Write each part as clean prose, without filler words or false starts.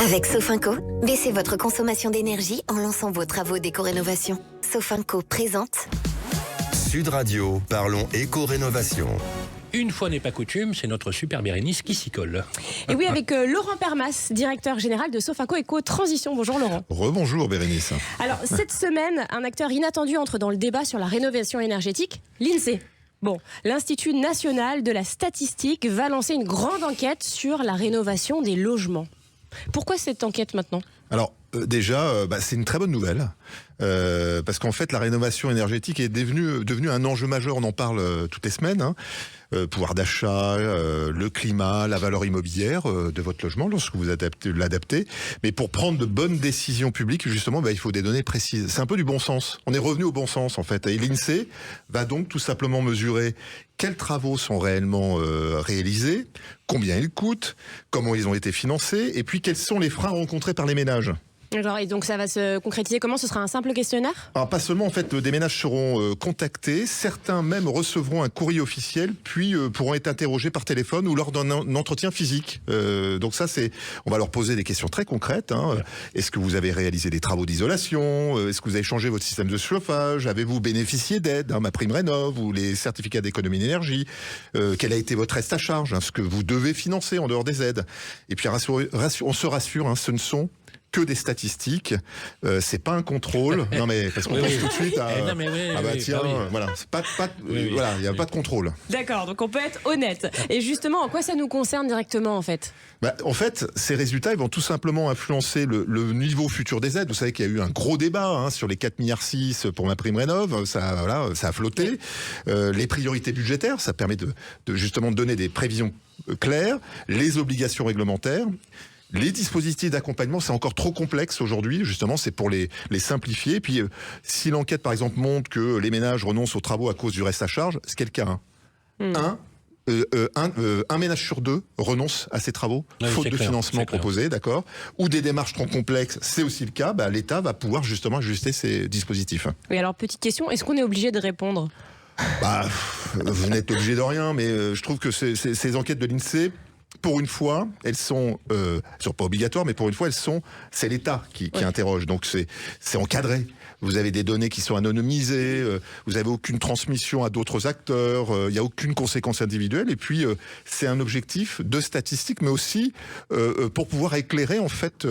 Avec Sofinco, baissez votre consommation d'énergie en lançant vos travaux d'éco-rénovation. Sofinco présente Sud Radio, parlons éco-rénovation. Une fois n'est pas coutume, c'est notre super Bérénice qui s'y colle. Et oui, avec Laurent Permas, directeur général de Sofinco Éco-Transition. Bonjour Laurent. Rebonjour Bérénice. Alors, cette semaine, un acteur inattendu entre dans le débat sur la rénovation énergétique, l'INSEE. Bon, l'Institut national de la statistique va lancer une grande enquête sur la rénovation des logements. Pourquoi cette enquête maintenant ? Alors déjà, c'est une très bonne nouvelle parce qu'en fait la rénovation énergétique est devenue un enjeu majeur. On en parle toutes les semaines. Pouvoir d'achat, le climat, la valeur immobilière de votre logement lorsque vous l'adaptez. Mais pour prendre de bonnes décisions publiques, justement, il faut des données précises. C'est un peu du bon sens. On est revenu au bon sens en fait. Et l'INSEE va donc tout simplement mesurer quels travaux sont réellement réalisés, combien ils coûtent, comment ils ont été financés, et puis quels sont les freins rencontrés par les ménages. Alors, et donc ça va se concrétiser comment ? Ce sera un simple questionnaire ? Alors pas seulement, en fait, des ménages seront contactés, certains même recevront un courrier officiel, puis pourront être interrogés par téléphone ou lors d'un entretien physique. Donc ça, on va leur poser des questions très concrètes. Ouais. Est-ce que vous avez réalisé des travaux d'isolation ? Est-ce que vous avez changé votre système de chauffage ? Avez-vous bénéficié d'aide, ma prime rénov ou les certificats d'économie d'énergie ? Quel a été votre reste à charge, ce que vous devez financer en dehors des aides ? Et puis on se rassure, ce ne sont que des statistiques, c'est pas un contrôle. Non mais parce qu'on pense tout de suite à voilà, voilà, il y a pas de contrôle. D'accord, donc on peut être honnête. Et justement, en quoi ça nous concerne directement en fait ? En fait, ces résultats ils vont tout simplement influencer le niveau futur des aides. Vous savez qu'il y a eu un gros débat sur les 4,6 milliards pour ma prime rénov, ça a flotté. Les priorités budgétaires, ça permet de justement donner des prévisions claires, les obligations réglementaires. Les dispositifs d'accompagnement, c'est encore trop complexe aujourd'hui. Justement, c'est pour les simplifier. Et puis, si l'enquête, par exemple, montre que les ménages renoncent aux travaux à cause du reste à charge, c'est quel cas un ménage sur deux renonce à ses travaux, faute de financement proposé, d'accord ? Ou des démarches trop complexes, c'est aussi le cas. L'État va pouvoir justement ajuster ses dispositifs. Oui, alors petite question, est-ce qu'on est obligé de répondre ? Vous n'êtes obligé de rien, mais je trouve que ces enquêtes de l'INSEE, pour une fois, elles sont pas obligatoires, mais pour une fois, c'est l'État qui interroge. Donc c'est encadré. Vous avez des données qui sont anonymisées, vous n'avez aucune transmission à d'autres acteurs, il n'y a aucune conséquence individuelle. Et puis c'est un objectif de statistique, mais aussi pour pouvoir éclairer en fait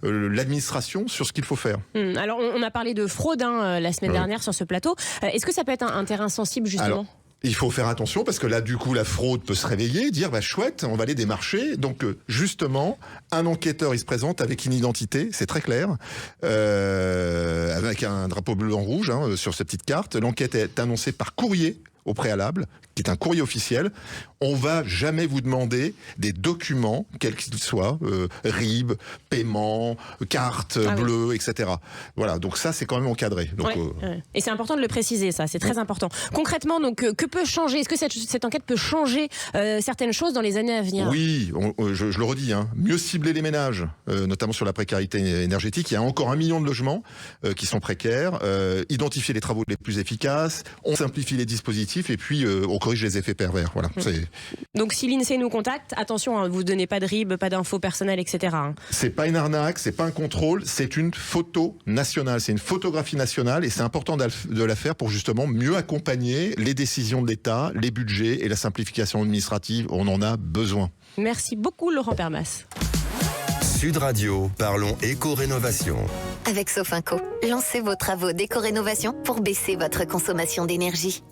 l'administration sur ce qu'il faut faire. Alors on a parlé de fraude la semaine dernière sur ce plateau. Est-ce que ça peut être un terrain sensible justement ? Il faut faire attention parce que là, du coup, la fraude peut se réveiller et dire chouette, on va aller démarcher. Donc, justement, un enquêteur, il se présente avec une identité, c'est très clair, avec un drapeau bleu-blanc-rouge sur cette petite carte. L'enquête est annoncée par courrier au préalable, qui est un courrier officiel. On va jamais vous demander des documents, quels qu'ils soient, RIB, paiement, carte bleue, etc. Voilà, donc ça, c'est quand même encadré. Donc, Et c'est important de le préciser, ça, c'est très important. Concrètement, donc, que peut changer ? Est-ce que cette enquête peut changer certaines choses dans les années à venir ? Oui, je le redis, mieux cibler les ménages, notamment sur la précarité énergétique. Il y a encore 1 million de logements qui sont précaires. Identifier les travaux les plus efficaces, on simplifie les dispositifs et puis on corrige les effets pervers. Voilà. Donc si l'INSEE nous contacte, attention, vous ne donnez pas de RIB, pas d'infos personnelles, etc. C'est pas une arnaque, c'est pas un contrôle, c'est une photo nationale, c'est une photographie nationale et c'est important de la faire pour justement mieux accompagner les décisions de l'État, les budgets et la simplification administrative. On en a besoin. Merci beaucoup Laurent Permas. Sud Radio, parlons éco-rénovation. Avec Sofinco, lancez vos travaux d'éco-rénovation pour baisser votre consommation d'énergie.